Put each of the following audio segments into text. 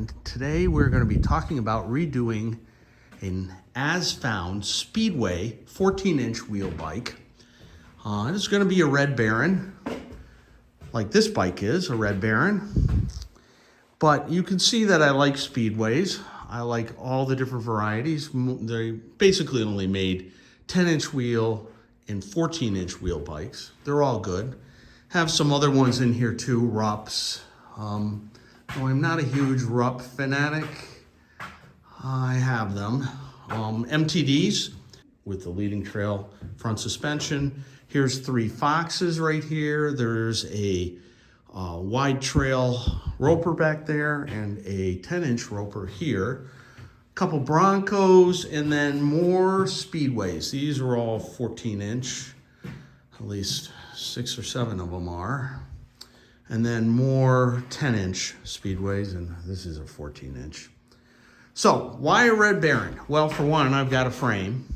and today we're going to be talking about redoing an as-found Speedway 14-inch wheel bike. It's going to be a Red Baron, like this bike is, a Red Baron. But you can see that I like Speedways. I like all the different varieties. They basically only made 10-inch wheel and 14-inch wheel bikes. They're all good. Have some other ones in here too, Rups. Though I'm not a huge Rupp fanatic, I have them. MTDs with the leading trail front suspension. Here's 3 Foxes right here. There's a wide trail roper back there and a 10-inch roper here. A couple Broncos and then more Speedways. These are all 14-inch, at least 6 or 7 of them are. And then more 10-inch Speedways, and this is a 14-inch. So why a Red Baron? Well, for one, I've got a frame.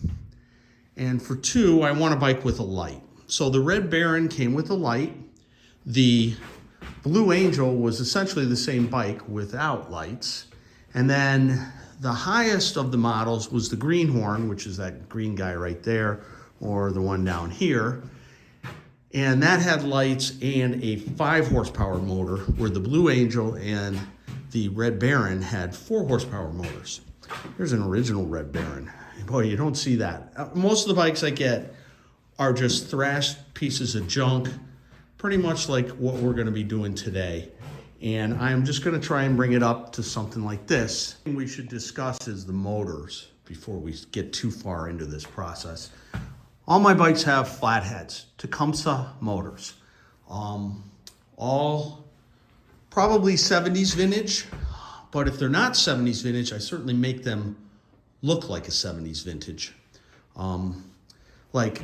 And for two, I want a bike with a light. So the Red Baron came with a light. The Blue Angel was essentially the same bike without lights. And then the highest of the models was the Greenhorn, which is that green guy right there, or the one down here. And that had lights and a 5 horsepower motor, where the Blue Angel and the Red Baron had 4 horsepower motors. Here's an original Red Baron. Boy, you don't see that. Most of the bikes I get are just thrashed pieces of junk, pretty much like what we're gonna be doing today. And I'm just gonna try and bring it up to something like this. What we should discuss is the motors before we get too far into this process. All my bikes have flatheads, Tecumseh motors. All probably 70s vintage, but if they're not 70s vintage, I certainly make them look like a 70s vintage. Like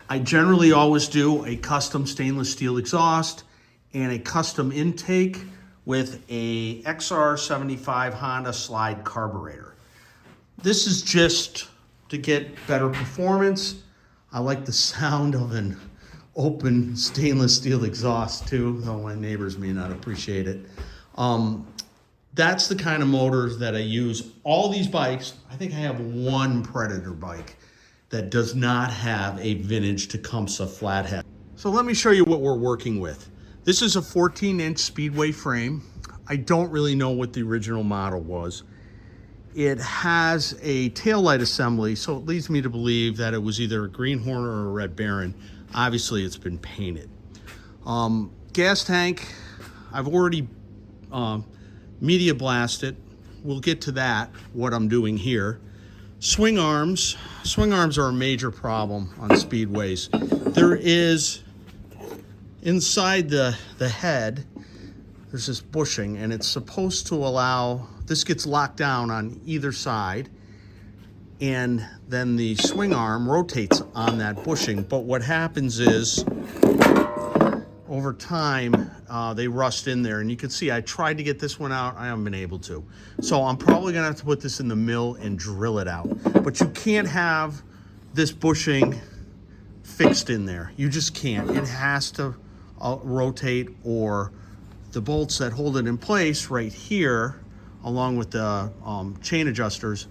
I generally always do a custom stainless steel exhaust and a custom intake with a XR75 Honda slide carburetor. This is just to get better performance. I like the sound of an open stainless steel exhaust too, though my neighbors may not appreciate it. That's the kind of motors that I use. All these bikes, I think I have one Predator bike that does not have a vintage Tecumseh flathead. So let me show you what we're working with. This is a 14-inch Speedway frame. I don't really know what the original model was. It has a taillight assembly, so it leads me to believe that it was either a Greenhorn or a Red Baron. Obviously, it's been painted. Gas tank, I've already media blasted. We'll get to that, what I'm doing here. Swing arms. Swing arms are a major problem on Speedways. There is, inside the head, there's this bushing, and it's supposed to allow, this gets locked down on either side, and then the swing arm rotates on that bushing. But what happens is, over time, they rust in there. And you can see I tried to get this one out. I haven't been able to. So I'm probably gonna have to put this in the mill and drill it out. But you can't have this bushing fixed in there. You just can't. It has to rotate, or the bolts that hold it in place right here, along with the chain adjusters,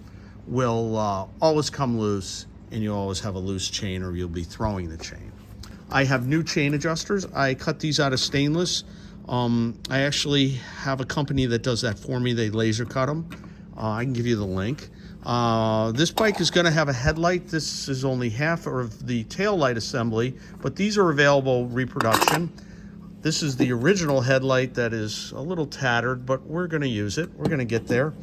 will always come loose, and you'll always have a loose chain, or you'll be throwing the chain. I have new chain adjusters. I cut these out of stainless. I actually have a company that does that for me. They laser cut them. I can give you the link. This bike is gonna have a headlight. This is only half of the tail light assembly, but these are available reproduction. This is the original headlight that is a little tattered, but we're gonna use it. We're gonna get there.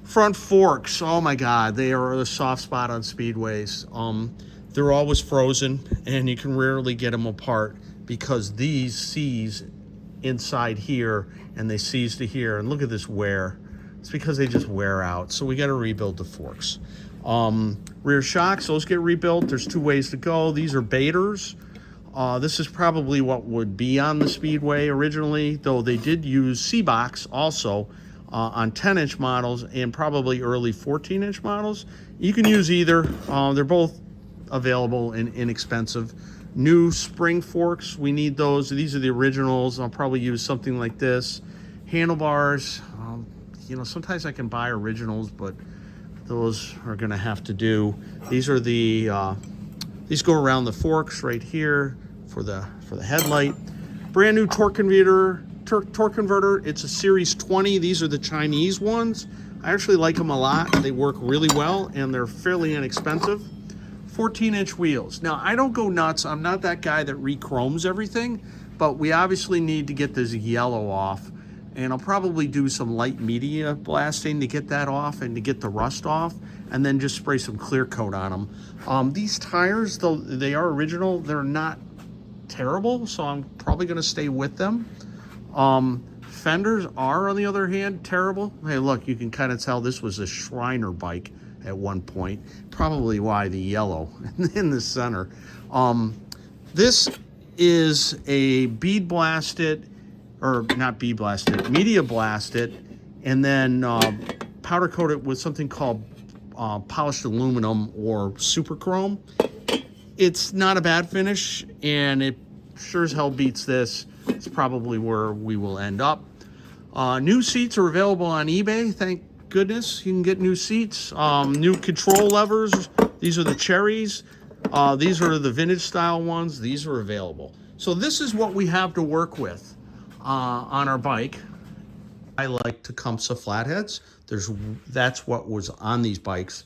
Front forks, oh my God, they are the soft spot on Speedways. They're always frozen, and you can rarely get them apart because these seize inside here and they seize to here. And look at this wear. It's because they just wear out. So we got to rebuild the forks. Rear shocks, those get rebuilt. There's 2 ways to go. These are Baiters. This is probably what would be on the Speedway originally, though they did use C-Box also on 10-inch models and probably early 14-inch models. You can use either. They're both available and inexpensive. New spring forks, we need those. These are the originals. I'll probably use something like this. Handlebars, you know, sometimes I can buy originals, but those are gonna have to do. These are the, these go around the forks right here for the headlight. Brand new torque converter. It's a Series 20. These are the Chinese ones. I actually like them a lot. They work really well and they're fairly inexpensive. 14-inch wheels. Now, I don't go nuts. I'm not that guy that re-chromes everything, but we obviously need to get this yellow off. And I'll probably do some light media blasting to get that off and to get the rust off, and then just spray some clear coat on them. These tires, though they are original, they're not terrible, so I'm probably gonna stay with them. Fenders are, on the other hand, terrible. Hey, look, you can kind of tell this was a Shriner bike at one point. Probably why the yellow in the center. This is a bead blasted, or not bead blasted, media blasted, and then powder coated with something called polished aluminum or super chrome. It's not a bad finish, and it sure as hell beats this. It's probably where we will end up. New seats are available on eBay. Thank goodness you can get new seats. New control levers. These are the cherries. These are the vintage style ones. These are available. So this is what we have to work with on our bike. I like Tecumseh flatheads. That's what was on these bikes.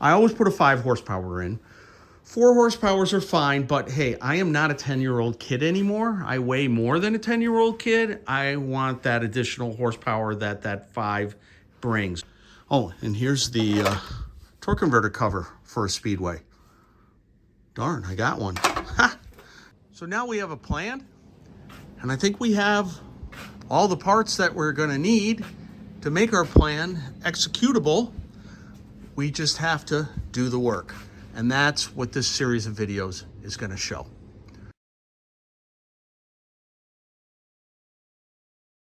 I always put a 5 horsepower in. 4 horsepowers are fine, but hey, I am not a 10-year-old kid anymore. I weigh more than a 10-year-old kid. I want that additional horsepower that 5 brings. Oh, and here's the torque converter cover for a Speedway. Darn, I got one. Ha! So now we have a plan, and I think we have all the parts that we're gonna need to make our plan executable. We just have to do the work. And that's what this series of videos is gonna show.